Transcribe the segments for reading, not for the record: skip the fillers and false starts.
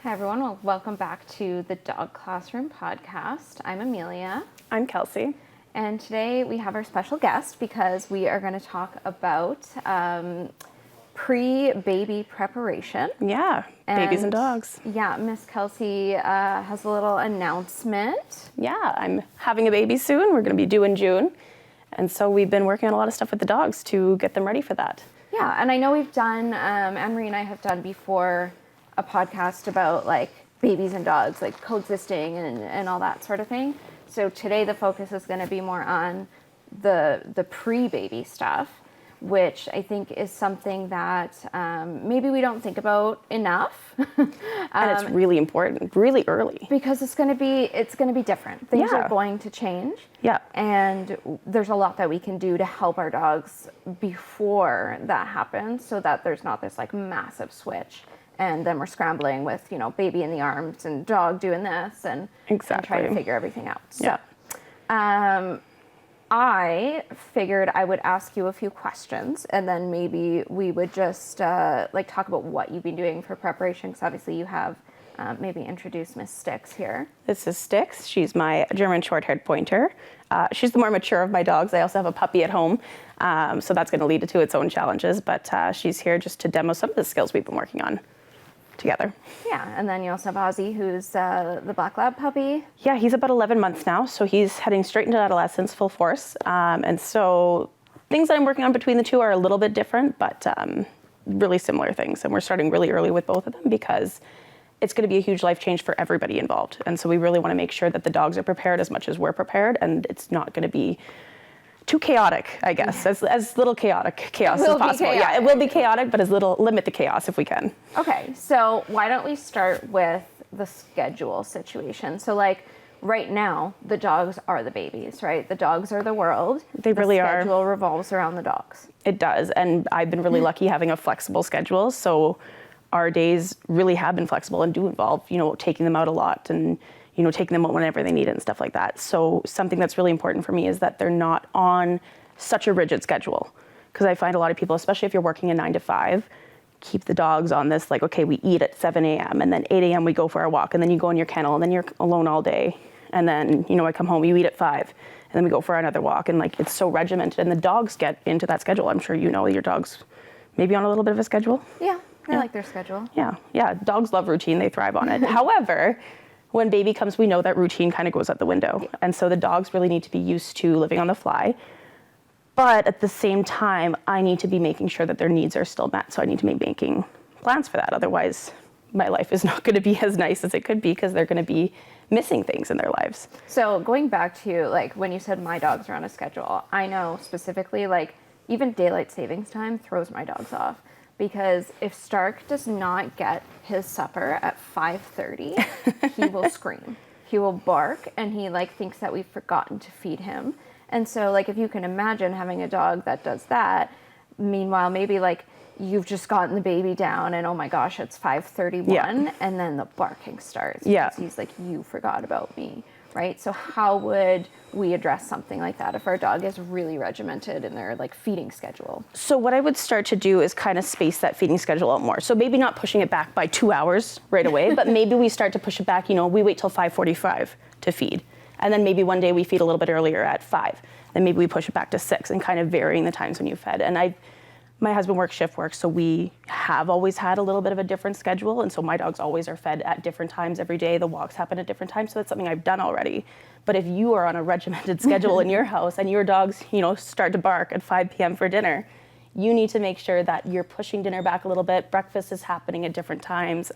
Hi everyone, well, welcome back to the Dog Classroom podcast. I'm Amelia. I'm Kelsey. And today we have our special guest because we are going to talk about pre-baby preparation. Yeah, babies and dogs. Yeah, Miss Kelsey has a little announcement. Yeah, I'm having a baby soon. We're going to be due in June. And so we've been working on a lot of stuff with the dogs to get them ready for that. Yeah, and I know we've done, Anne-Marie and I have done before a podcast about like babies and dogs, like coexisting and all that sort of thing. So today the focus is going to be more on the pre-baby stuff, which I think is something that maybe we don't think about enough. And it's really important, really early. Because it's going to be different. Things are going to change. Yeah. And there's a lot that we can do to help our dogs before that happens so that there's not this like massive switch. And then we're scrambling with, baby in the arms and dog doing this and trying to figure everything out. So, I figured I would ask you a few questions and then maybe we would just talk about what you've been doing for preparation, because obviously you have maybe introduced Miss Sticks here. This is Sticks. She's my German short-haired pointer. She's the more mature of my dogs. I also have a puppy at home, so that's going to lead to its own challenges. But she's here just to demo some of the skills we've been working on together. Yeah, and then you also have Ozzy, who's the Black Lab puppy. Yeah, he's about 11 months now, so he's heading straight into adolescence full force. And so things that I'm working on between the two are a little bit different, but really similar things. And we're starting really early with both of them because it's going to be a huge life change for everybody involved. And so we really want to make sure that the dogs are prepared as much as we're prepared, and it's not going to be too chaotic, I guess, as little chaos as possible. Yeah, it will be chaotic, but limit the chaos if we can. Okay, so why don't we start with the schedule situation? So like right now, the dogs are the babies, right? The dogs are the world. They really are. The schedule revolves around the dogs. It does, and I've been really lucky having a flexible schedule, so our days really have been flexible and do involve, taking them out a lot and taking them out whenever they need it and stuff like that. So something that's really important for me is that they're not on such a rigid schedule. Because I find a lot of people, especially if you're working a 9 to 5, keep the dogs on this, like, okay, we eat at 7 a.m. and then 8 a.m. we go for our walk, and then you go in your kennel and then you're alone all day. And then, I come home, you eat at 5, and then we go for another walk. And like, it's so regimented, and the dogs get into that schedule. I'm sure your dogs maybe on a little bit of a schedule. Yeah, they like their schedule. Yeah, dogs love routine, they thrive on it. However, when baby comes, we know that routine kind of goes out the window. Yeah. And so the dogs really need to be used to living on the fly. But at the same time, I need to be making sure that their needs are still met. So I need to be making plans for that. Otherwise, my life is not going to be as nice as it could be because they're going to be missing things in their lives. So going back to like when you said my dogs are on a schedule, I know specifically like even daylight savings time throws my dogs off. Because if Stark does not get his supper at 5:30, he will scream. He will bark, and he thinks that we've forgotten to feed him. And so if you can imagine having a dog that does that, meanwhile maybe you've just gotten the baby down and oh my gosh, it's 5:31, and then the barking starts. Yeah. Because he's you forgot about me. Right? So how would we address something like that if our dog is really regimented in their feeding schedule? So what I would start to do is kind of space that feeding schedule out more. So maybe not pushing it back by 2 hours right away, but maybe we start to push it back, we wait till 5:45 to feed. And then maybe one day we feed a little bit earlier at 5. Then maybe we push it back to 6 and kind of varying the times when you fed. And my husband works shift work, so we have always had a little bit of a different schedule. And so my dogs always are fed at different times every day. The walks happen at different times. So that's something I've done already. But if you are on a regimented schedule in your house and your dogs, start to bark at 5 p.m. for dinner, you need to make sure that you're pushing dinner back a little bit. Breakfast is happening at different times.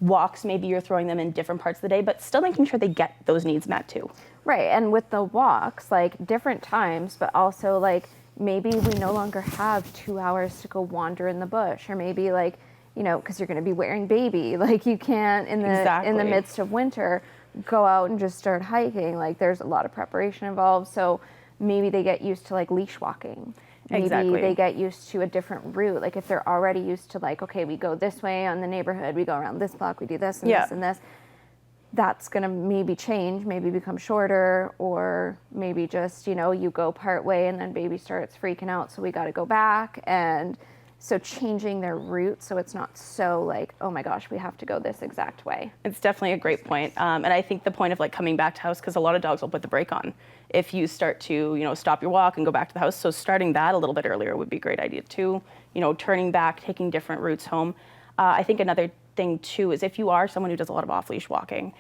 Walks, maybe you're throwing them in different parts of the day, but still making sure they get those needs met too. Right. And with the walks, different times, but also maybe we no longer have 2 hours to go wander in the bush, or maybe because you're going to be wearing baby, you can't in the midst of winter go out and just start hiking. There's a lot of preparation involved. So maybe they get used to leash walking. Maybe they get used to a different route. If they're already used to okay, we go this way on the neighborhood, we go around this block, we do this and this and this. That's going to maybe change, maybe become shorter, or maybe just, you go part way and then baby starts freaking out, so we got to go back. And So changing their route so it's not so like, oh my gosh, we have to go this exact way. It's definitely a great point. And I think the point of like coming back to house, because a lot of dogs will put the brake on if you start to, stop your walk and go back to the house. So starting that a little bit earlier would be a great idea too. Turning back, taking different routes home. I think another thing too is if you are someone who does a lot of off-leash walking,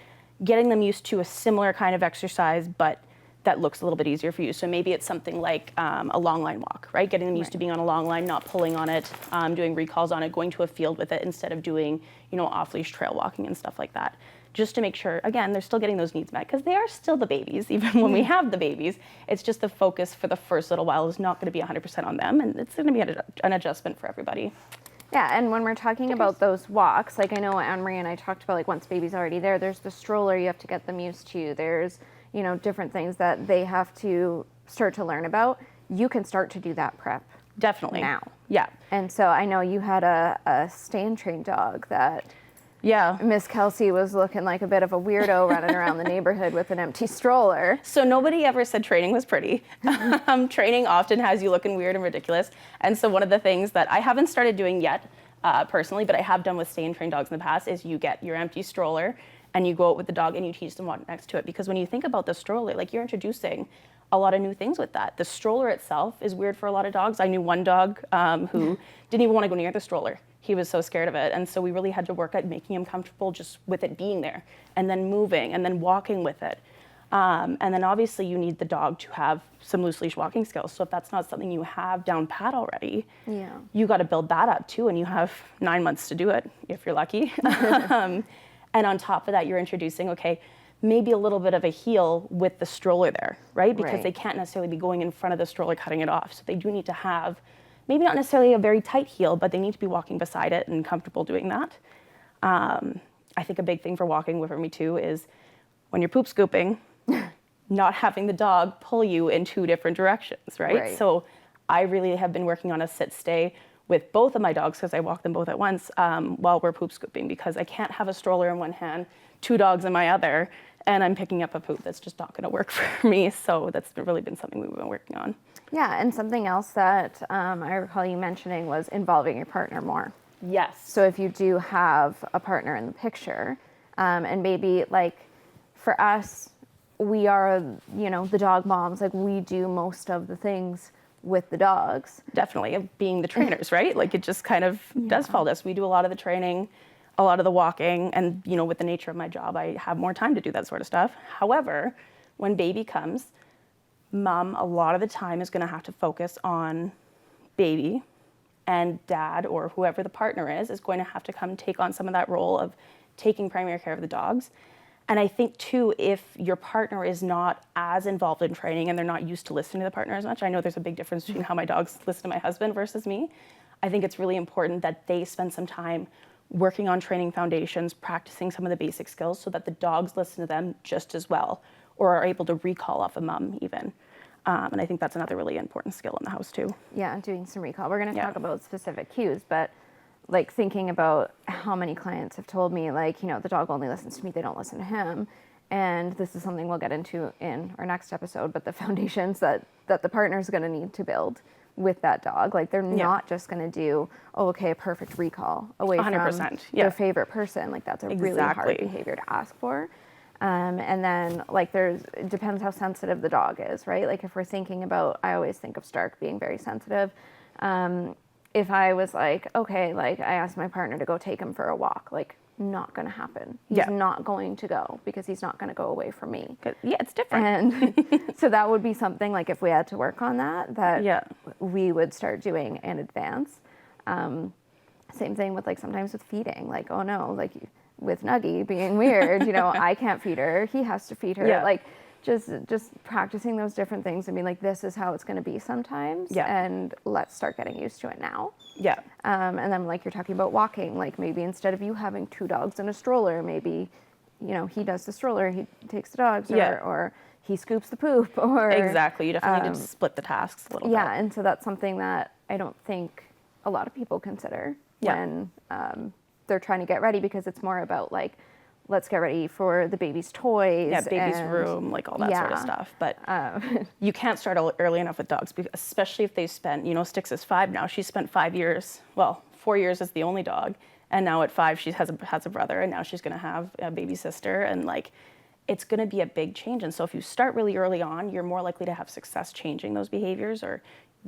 getting them used to a similar kind of exercise, but that looks a little bit easier for you. So maybe it's something like a long line walk, right? Getting them used to being on a long line, not pulling on it, doing recalls on it, going to a field with it instead of doing, off-leash trail walking and stuff like that. Just to make sure, again, they're still getting those needs met because they are still the babies, even when we have the babies. It's just the focus for the first little while is not going to be 100% on them, and it's going to be an adjustment for everybody. Yeah, and when we're talking about those walks, like I know Anne-Marie and I talked about, like once baby's already there's the stroller you have to get them used to. There's different things that they have to start to learn about. You can start to do that prep. Definitely. Now. Yeah. And so I know you had a stay and train dog that Miss Kelsey was looking like a bit of a weirdo running around the neighborhood with an empty stroller. So nobody ever said training was pretty. Training often has you looking weird and ridiculous. And so one of the things that I haven't started doing yet personally, but I have done with stay and train dogs in the past is you get your empty stroller and you go out with the dog and you teach them what next to it. Because when you think about the stroller, like you're introducing a lot of new things with that. The stroller itself is weird for a lot of dogs. I knew one dog who didn't even want to go near the stroller. He was so scared of it. And so we really had to work at making him comfortable just with it being there and then moving and then walking with it. And then obviously you need the dog to have some loose leash walking skills. So if that's not something you have down pat already, you got to build that up too. And you have 9 months to do it if you're lucky. And on top of that, you're introducing, maybe a little bit of a heel with the stroller there, right? Because they can't necessarily be going in front of the stroller cutting it off. So they do need to have maybe not necessarily a very tight heel, but they need to be walking beside it and comfortable doing that. I think a big thing for walking for me too is when you're poop scooping, not having the dog pull you in two different directions, right? So I really have been working on a sit-stay with both of my dogs because I walk them both at once while we're poop scooping because I can't have a stroller in one hand, two dogs in my other, and I'm picking up a poop. That's just not going to work for me. So that's really been something we've been working on. Yeah, and something else that I recall you mentioning was involving your partner more. Yes. So if you do have a partner in the picture, and maybe like for us, we are, the dog moms, like we do most of the things with the dogs. Definitely, being the trainers, right? Like it just kind of does fall to us. We do a lot of the training, a lot of the walking, and with the nature of my job, I have more time to do that sort of stuff. However, when baby comes, mom a lot of the time is going to have to focus on baby, and dad or whoever the partner is going to have to come take on some of that role of taking primary care of the dogs. And I think too, if your partner is not as involved in training and they're not used to listening to the partner as much, I know there's a big difference between how my dogs listen to my husband versus me. I think it's really important that they spend some time working on training foundations, practicing some of the basic skills so that the dogs listen to them just as well or are able to recall off a mom even. And I think that's another really important skill in the house too. Yeah, doing some recall. We're going to talk about specific cues, but like thinking about how many clients have told me like, the dog only listens to me, they don't listen to him. And this is something we'll get into in our next episode, but the foundations that the partner's going to need to build with that dog. Like they're not just going to do, a perfect recall away 100%, from their favorite person. Like that's a really hard behavior to ask for. And then like it depends how sensitive the dog is, right? Like if we're thinking about, I always think of Stark being very sensitive. If I was like, okay, like I asked my partner to go take him for a walk, like not going to happen. He's not going to go because he's not going to go away from me. Yeah, it's different. And so that would be something like if we had to work on that we would start doing in advance. Same thing with like sometimes with feeding, like, oh no, like with Nuggie being weird, I can't feed her, he has to feed her. Yeah. Like just practicing those different things and being like, this is how it's going to be sometimes. And let's start getting used to it now. And then like you're talking about walking, like maybe instead of you having two dogs in a stroller, maybe, he does the stroller, he takes the dogs or he scoops the poop or. Exactly. You definitely need to split the tasks a little bit. Yeah. And so that's something that I don't think a lot of people consider when they're trying to get ready, because it's more about like, let's get ready for the baby's toys. Yeah, baby's and, room, like all that sort of stuff. But you can't start early enough with dogs, especially if they spent, Styx is 5 now. She spent 5 years, 4 years as the only dog. And now at 5, she has a brother, and now she's going to have a baby sister. And like, it's going to be a big change. And so if you start really early on, you're more likely to have success changing those behaviors or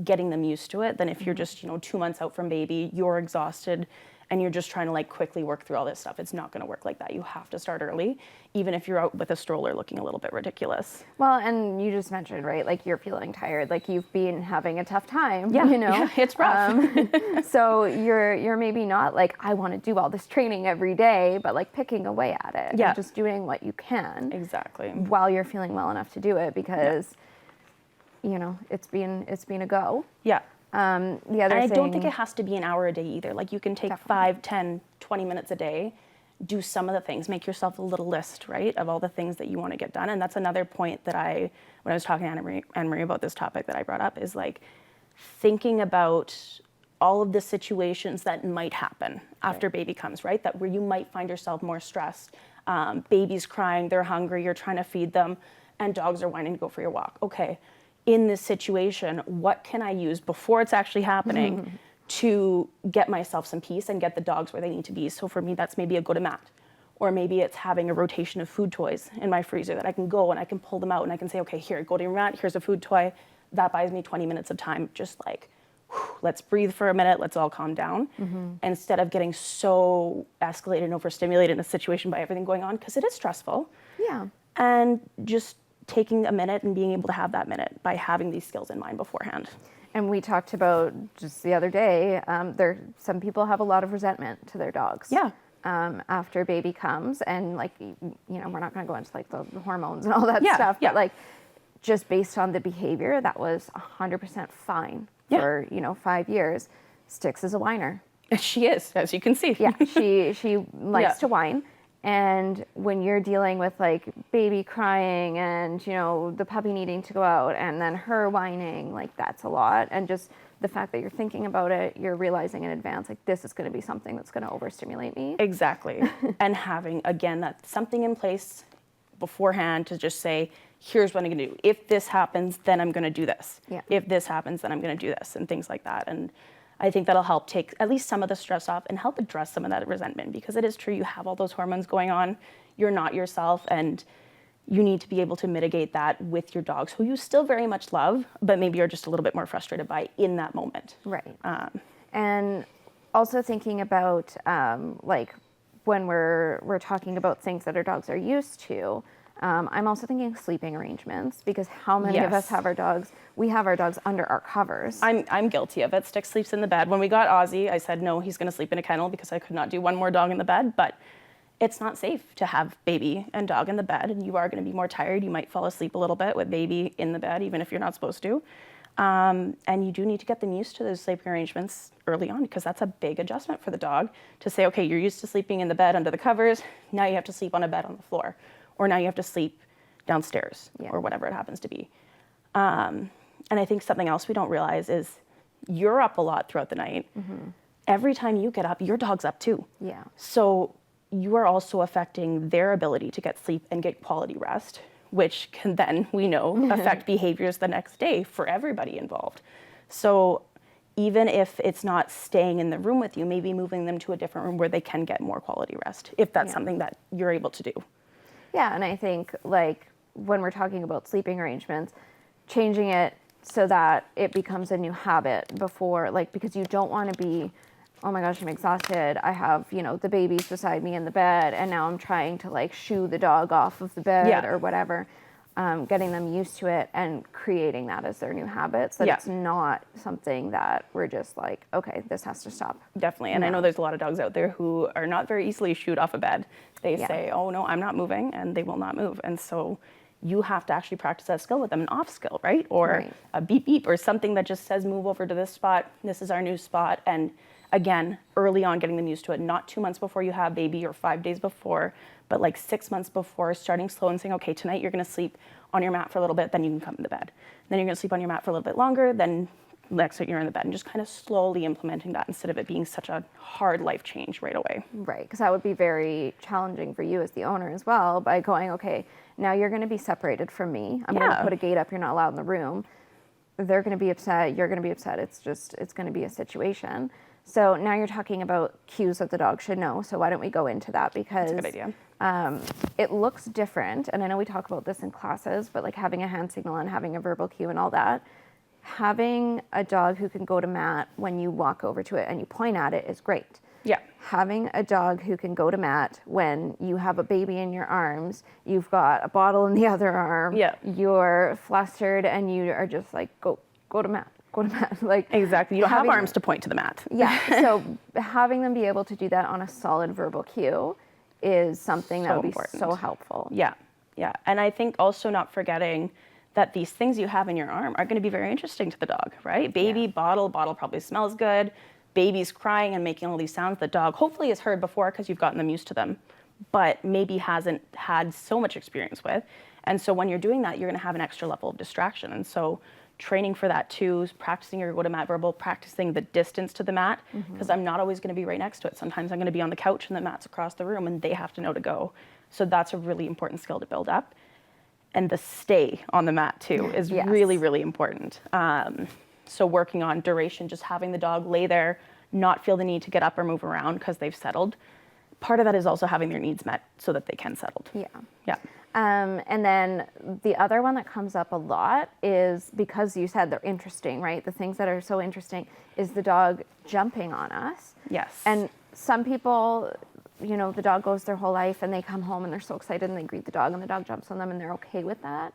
getting them used to it than if you're just, 2 months out from baby, you're exhausted, and you're just trying to like quickly work through all this stuff. It's not going to work like that. You have to start early, even if you're out with a stroller looking a little bit ridiculous. Well, and you just mentioned, right, like you're feeling tired, like you've been having a tough time, Yeah, it's rough. So you're maybe not like, I want to do all this training every day, but like picking away at it and just doing what you can. Exactly. While you're feeling well enough to do it, because it's been a go. Yeah. The other and I thing, don't think it has to be an hour a day either. Like you can take 5, 10, 20 minutes a day, do some of the things, make yourself a little list, right, of all the things that you want to get done. And that's another point that when I was talking to Anna Marie about this topic that I brought up, is like thinking about all of the situations that might happen after baby comes, right? That where you might find yourself more stressed. Baby's crying, they're hungry, you're trying to feed them, and dogs are whining to go for your walk. Okay. In this situation, what can I use before it's actually happening to get myself some peace and get the dogs where they need to be? So for me, that's maybe a go-to-mat, or maybe it's having a rotation of food toys in my freezer that I can go and I can pull them out and I can say, okay, here, go to your mat, here's a food toy. That buys me 20 minutes of time, just like, let's breathe for a minute, let's all calm down, instead of getting so escalated and overstimulated in a situation by everything going on, because it is stressful. Yeah. And just taking a minute and being able to have that minute by having these skills in mind beforehand. And we talked about just the other day, some people have a lot of resentment to their dogs. Yeah. After baby comes, and like, we're not going to go into like the hormones and all that stuff, yeah. but like just based on the behavior, that was 100% fine for, 5 years. Styx is a whiner. She is, as you can see. Yeah, she likes to whine. And when you're dealing with like baby crying and, the puppy needing to go out and then her whining, like that's a lot. And just the fact that you're thinking about it, you're realizing in advance, like this is going to be something that's going to overstimulate me. Exactly. And having, again, that something in place beforehand to just say, here's what I'm going to do. If this happens, then I'm going to do this. Yeah. If this happens, then I'm going to do this, and things like that. And I think that'll help take at least some of the stress off and help address some of that resentment, because it is true, you have all those hormones going on, you're not yourself, and you need to be able to mitigate that with your dogs, who you still very much love, but maybe you're just a little bit more frustrated by in that moment. Right. And also thinking about like when we're talking about things that our dogs are used to, I'm also thinking sleeping arrangements, because how many of us have our dogs? We have our dogs under our covers. I'm guilty of it. Styx sleeps in the bed. When we got Ozzy, I said, no, he's going to sleep in a kennel, because I could not do one more dog in the bed. But it's not safe to have baby and dog in the bed, and you are going to be more tired. You might fall asleep a little bit with baby in the bed, even if you're not supposed to. And you do need to get them used to those sleeping arrangements early on, because that's a big adjustment for the dog to say, okay, you're used to sleeping in the bed under the covers. Now you have to sleep on a bed on the floor. Or now you have to sleep downstairs, or whatever it happens to be. And I think something else we don't realize is you're up a lot throughout the night. Every time you get up, your dog's up too. Yeah. So you are also affecting their ability to get sleep and get quality rest, which can then, we know, affect behaviors the next day for everybody involved. So even if it's not staying in the room with you, maybe moving them to a different room where they can get more quality rest, if that's something that you're able to do. Yeah, and I think like when we're talking about sleeping arrangements, changing it so that it becomes a new habit before, like, because you don't want to be, oh my gosh, I'm exhausted. I have, the babies beside me in the bed, and now I'm trying to like shoo the dog off of the bed or whatever. Getting them used to it and creating that as their new habit, so that it's not something that we're just like, okay, this has to stop. Definitely. And I know there's a lot of dogs out there who are not very easily shooed off a bed. They say, oh no, I'm not moving, and they will not move. And so you have to actually practice that skill with them, an off skill, right? Or a beep beep, or something that just says move over to this spot. This is our new spot. And again, early on, getting them used to it, not 2 months before you have baby or 5 days before, but like 6 months before, starting slow and saying, okay, tonight you're going to sleep on your mat for a little bit, then you can come in the bed. Then you're going to sleep on your mat for a little bit longer, then next that you're in the bed, and just kind of slowly implementing that instead of it being such a hard life change right away. Right, because that would be very challenging for you as the owner as well, by going, okay, now you're going to be separated from me. I'm going to put a gate up. You're not allowed in the room. They're going to be upset. You're going to be upset. It's going to be a situation. So now you're talking about cues that the dog should know. So why don't we go into that? Because That's a good idea. it looks different. And I know we talk about this in classes, but like having a hand signal and having a verbal cue and all that, having a dog who can go to mat when you walk over to it and you point at it is great. Yeah. Having a dog who can go to mat when you have a baby in your arms, you've got a bottle in the other arm, you're flustered and you are just like, go to mat. Like, exactly. You don't have arms to point to the mat. Yeah. So having them be able to do that on a solid verbal cue is something that would be so helpful. Yeah. Yeah. And I think also not forgetting that these things you have in your arm are going to be very interesting to the dog, right? Baby, bottle probably smells good. Baby's crying and making all these sounds the dog hopefully has heard before because you've gotten them used to them, but maybe hasn't had so much experience with. And so when you're doing that, you're going to have an extra level of distraction. And so training for that too, practicing your go to mat verbal, practicing the distance to the mat, because I'm not always going to be right next to it. Sometimes I'm going to be on the couch and the mat's across the room and they have to know to go. So that's a really important skill to build up. And the stay on the mat too is really, really important. So working on duration, just having the dog lay there, not feel the need to get up or move around because they've settled. Part of that is also having their needs met so that they can settle. Yeah. Yeah. And then the other one that comes up a lot is, because you said they're interesting, right? The things that are so interesting is the dog jumping on us. Yes. And some people, you know, the dog goes their whole life and they come home and they're so excited and they greet the dog and the dog jumps on them and they're okay with that.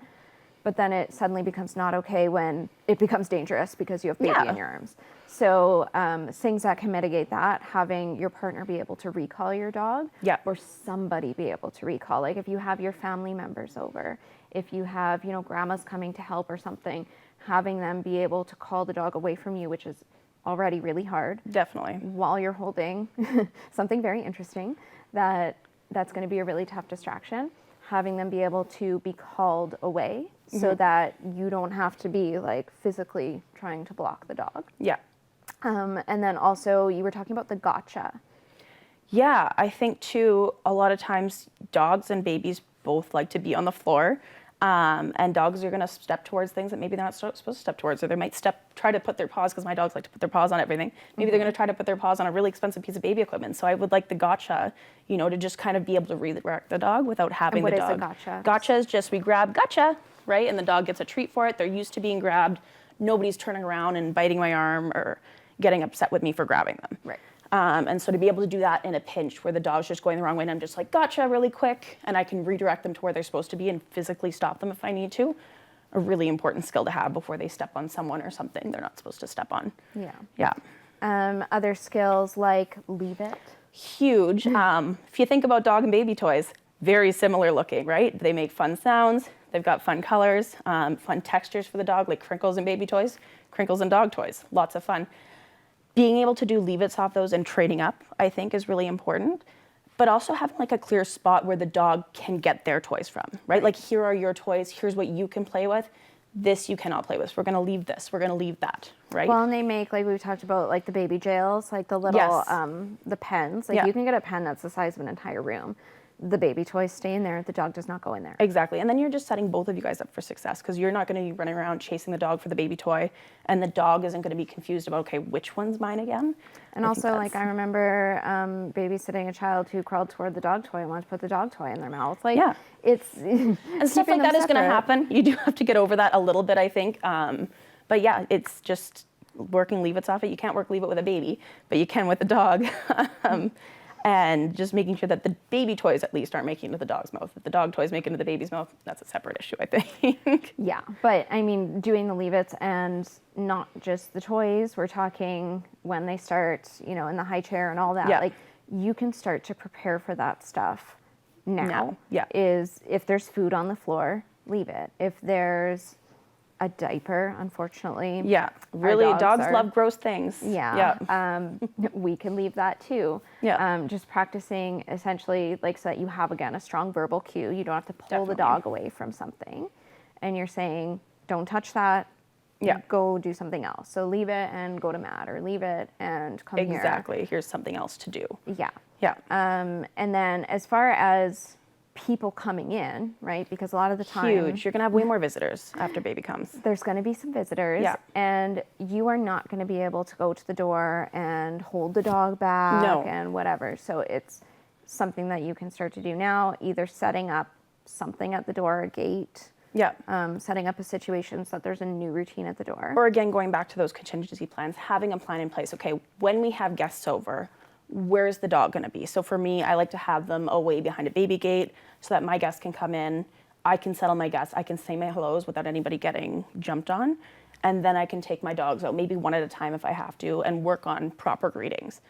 But then it suddenly becomes not okay when it becomes dangerous because you have baby in your arms. So things that can mitigate that, having your partner be able to recall your dog, or somebody be able to recall. Like if you have your family members over, if you have, you know, grandma's coming to help or something, having them be able to call the dog away from you, which is already really hard. Definitely. While you're holding something very interesting, that's going to be a really tough distraction. Having them be able to be called away so that you don't have to be like physically trying to block the dog. Yeah. And then also you were talking about the gotcha. Yeah, I think too, a lot of times dogs and babies both like to be on the floor. And dogs are going to step towards things that maybe they're not supposed to step towards, or they might try to put their paws, because my dogs like to put their paws on everything. Maybe they're going to try to put their paws on a really expensive piece of baby equipment. So I would like the gotcha, you know, to just kind of be able to redirect the dog without having the dog. And what is a gotcha? Gotcha is just we grab gotcha, right? And the dog gets a treat for it. They're used to being grabbed. Nobody's turning around and biting my arm or getting upset with me for grabbing them. Right. And so to be able to do that in a pinch where the dog's just going the wrong way and I'm just like, gotcha, really quick, and I can redirect them to where they're supposed to be and physically stop them if I need to, a really important skill to have before they step on someone or something they're not supposed to step on. Yeah. Yeah. Other skills like leave it. Huge. If you think about dog and baby toys, very similar looking, right? They make fun sounds. They've got fun colors, fun textures for the dog, like crinkles in baby toys, crinkles in dog toys. Lots of fun. Being able to do leave-its off those and trading up, I think, is really important. But also having like a clear spot where the dog can get their toys from, right? Like, here are your toys. Here's what you can play with. This you cannot play with. We're going to leave this. We're going to leave that, right? Well, and they make, like we talked about, like the baby jails, like the little, the pens. Like you can get a pen that's the size of an entire room. The baby toys stay in there. The dog does not go in there. Exactly. And then you're just setting both of you guys up for success, because you're not going to be running around chasing the dog for the baby toy, and the dog isn't going to be confused about, okay, which one's mine again? And also, like, I remember babysitting a child who crawled toward the dog toy and wanted to put the dog toy in their mouth. Like, it's... and stuff like that is going to happen. You do have to get over that a little bit, I think. But yeah, it's just working leave-its off it. You can't work leave-it with a baby, but you can with the dog. And just making sure that the baby toys at least aren't making it into the dog's mouth. If the dog toys make it into the baby's mouth, that's a separate issue, I think. Yeah, but I mean, doing the leave-its and not just the toys. We're talking when they start, you know, in the high chair and all that. Yeah. Like, you can start to prepare for that stuff now. Yeah. Is if there's food on the floor, leave it. If there's a diaper, unfortunately. Yeah, really, dogs love gross things. Yeah. We can leave that too. Yeah. Just practicing essentially, like, so that you have, again, a strong verbal cue. You don't have to pull the dog away from something. And you're saying, don't touch that. go do something else. So leave it and go to Matt, or leave it and come here. Exactly. Here's something else to do. Yeah. Yeah. And then as far as people coming in, right? Because a lot of the time, Huge. You're going to have way more visitors after baby comes. there's going to be some visitors, Yeah. and you are not going to be able to go to the door and hold the dog back No. and whatever. So it's something that you can start to do now, either setting up something at the door, a gate, Yeah. setting up a situation so that there's a new routine at the door. Or again, going back to those contingency plans, having a plan in place. Okay, when we have guests over, where's the dog going to be? So for me, I like to have them away behind a baby gate so that my guests can come in. I can settle my guests. I can say my hellos without anybody getting jumped on. And then I can take my dogs out, maybe one at a time if I have to, and work on proper greetings.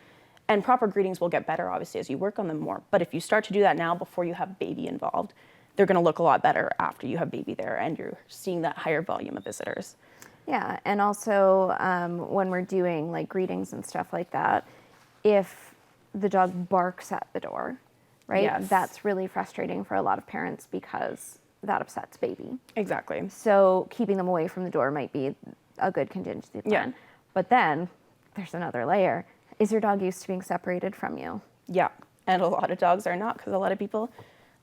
And proper greetings will get better, obviously, as you work on them more. But if you start to do that now before you have baby involved, they're going to look a lot better after you have baby there and you're seeing that higher volume of visitors. Yeah, and also when we're doing like greetings and stuff like that, if the dog barks at the door, right? Yes. That's really frustrating for a lot of parents because that upsets baby. Exactly. So keeping them away from the door might be a good contingency plan. Yeah. But then there's another layer. Is your dog used to being separated from you? Yeah, and a lot of dogs are not, because a lot of people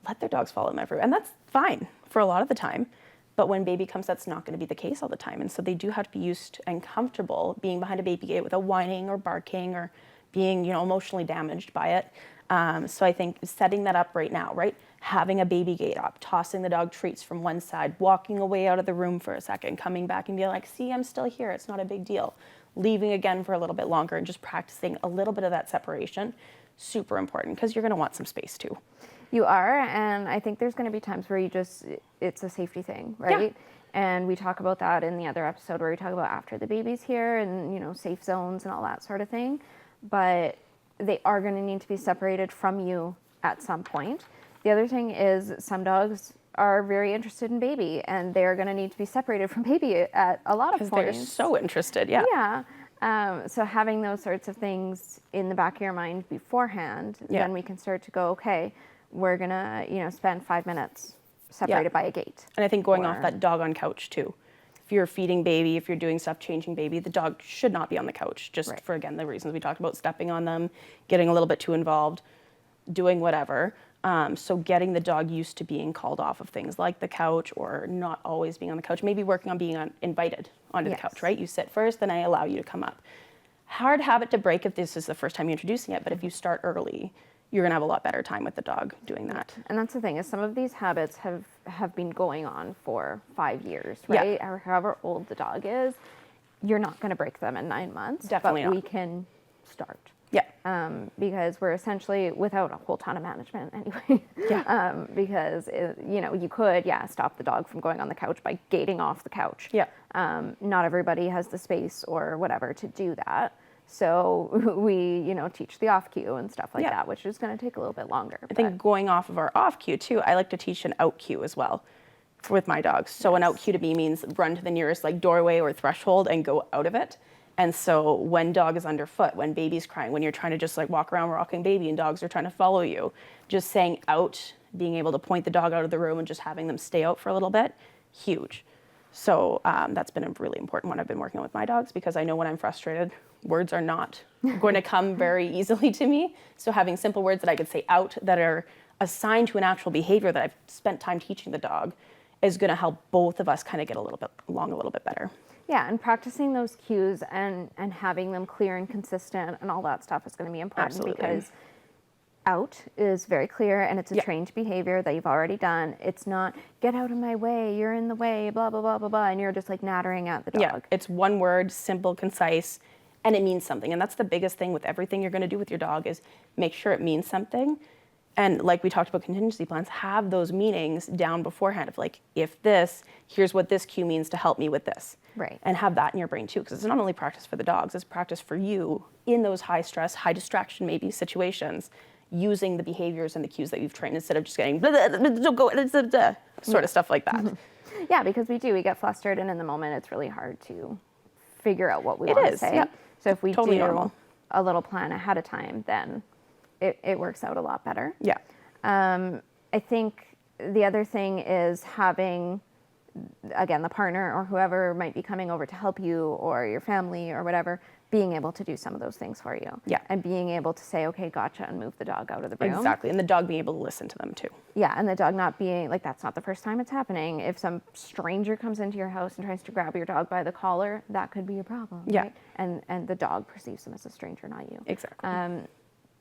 let their dogs follow them everywhere. And that's fine for a lot of the time. But when baby comes, that's not going to be the case all the time. And so they do have to be used and comfortable being behind a baby gate without whining or barking or being, emotionally damaged by it. So I think setting that up right now, right? Having a baby gate up, tossing the dog treats from one side, walking away out of the room for a second, coming back and be like, see, I'm still here. It's not a big deal. Leaving again for a little bit longer and just practicing a little bit of that separation. Super important, because you're going to want some space too. You are, and I think there's going to be times where it's a safety thing, right? Yeah. And we talk about that in the other episode where we talk about after the baby's here and, safe zones and all that sort of thing. But they are going to need to be separated from you at some point. The other thing is some dogs are very interested in baby, and they're going to need to be separated from baby at a lot of points. Because they're so interested, yeah. Yeah. So having those sorts of things in the back of your mind beforehand, then we can start to go, okay, we're going to, spend 5 minutes separated by a gate. And I think going off that dog on couch too. If you're feeding baby, if you're doing stuff, changing baby, the dog should not be on the couch, just for, again, the reasons we talked about, stepping on them, getting a little bit too involved, doing whatever. So getting the dog used to being called off of things like the couch, or not always being on the couch, maybe working on being invited onto the couch, right? You sit first, then I allow you to come up. Hard habit to break if this is the first time you're introducing it, but if you start early, you're gonna have a lot better time with the dog doing that. And that's the thing, is some of these habits have been going on for 5 years, right? Or however old the dog is, you're not gonna break them in 9 months. Definitely but not. we can start. Yeah. Because we're essentially without a whole ton of management anyway. Yeah. Because, you could, stop the dog from going on the couch by gating off the couch. Yeah. Not everybody has the space or whatever to do that. So we, teach the off cue and stuff like that, which is going to take a little bit longer. I think going off of our off cue too, I like to teach an out cue as well with my dogs. So an out cue to me means run to the nearest doorway or threshold and go out of it. And so when dog is underfoot, when baby's crying, when you're trying to just walk around rocking baby and dogs are trying to follow you, just saying out, being able to point the dog out of the room and just having them stay out for a little bit, huge. So that's been a really important one I've been working on with my dogs, because I know when I'm frustrated, words are not going to come very easily to me. So having simple words that I could say out that are assigned to an actual behavior that I've spent time teaching the dog is going to help both of us kind of get a little bit along a little bit better. Yeah, and practicing those cues and having them clear and consistent and all that stuff is going to be important. Absolutely. Because out is very clear, and it's a trained behavior that you've already done. It's not, get out of my way, you're in the way, blah, blah, blah, blah, blah, and you're just nattering at the dog. Yeah, it's one word, simple, concise, and it means something. And that's the biggest thing with everything you're going to do with your dog, is make sure it means something. And like we talked about contingency plans, have those meanings down beforehand of if this, here's what this cue means to help me with this. Right. And have that in your brain too, because it's not only practice for the dogs, it's practice for you in those high stress, high distraction maybe situations, using the behaviors and the cues that you've trained instead of just getting blah, blah, blah, don't go, blah, blah, blah, sort of stuff like that. Mm-hmm. Yeah, because we get flustered, and in the moment it's really hard to figure out what we want to say. Yeah. So if we Totally do normal. a little plan ahead of time, then it works out a lot better. Yeah. I think the other thing is having again, the partner or whoever might be coming over to help you, or your family or whatever, being able to do some of those things for you. Yeah. And being able to say, okay, gotcha, and move the dog out of the room. Exactly. And the dog being able to listen to them too. Yeah, and the dog not being like, that's not the first time it's happening. If some stranger comes into your house and tries to grab your dog by the collar, that could be a problem. Yeah. Right? And the dog perceives them as a stranger, not you. Exactly.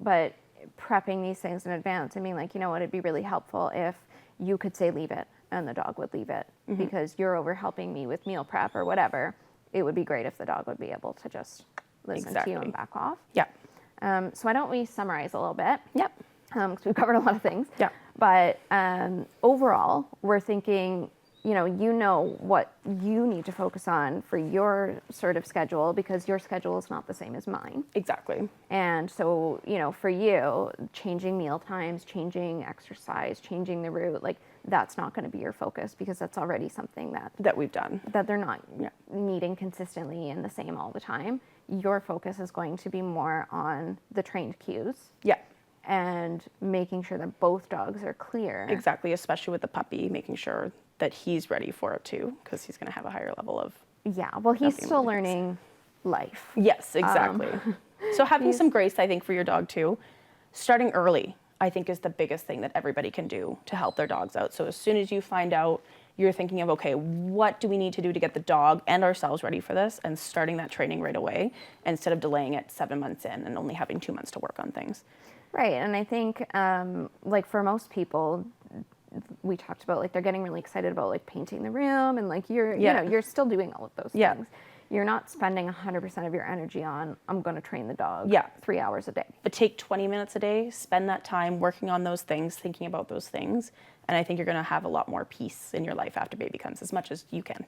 But prepping these things in advance, I mean, like, you know what, it'd be really helpful if you could say leave it and the dog would leave it because you're over helping me with meal prep or whatever. It would be great if the dog would be able to just listen to you and back off. Yeah. So why don't we summarize a little bit? Yep. Because we've covered a lot of things. Yeah. But overall, we're thinking, you know what you need to focus on for your sort of schedule, because your schedule is not the same as mine. Exactly. And so, you know, for you, changing meal times, changing exercise, changing the route, like that's not going to be your focus, because that's already something That we've done. that they're not needing consistently and the same all the time. Your focus is going to be more on the trained cues Yeah. and making sure that both dogs are clear. Exactly. Especially with the puppy, making sure that he's ready for it too, because he's going to have a higher level of. Yeah, well, he's being still able to learning life. Yes, exactly. So having some grace, I think, for your dog too. Starting early, I think, is the biggest thing that everybody can do to help their dogs out. So as soon as you find out, you're thinking of, okay, what do we need to do to get the dog and ourselves ready for this, and starting that training right away instead of delaying it 7 months in and only having 2 months to work on things. Right, and I think, like for most people, we talked about, like, they're getting really excited about, like, painting the room, and like you know, you're still doing all of those things. You're not spending 100% of your energy on, I'm going to train the dog 3 hours a day. But take 20 minutes a day, spend that time working on those things, thinking about those things, and I think you're going to have a lot more peace in your life after baby comes, as much as you can.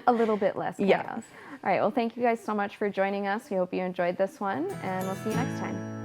A little bit less chaos. Yeah. All right, well, thank you guys so much for joining us. We hope you enjoyed this one, and we'll see you next time.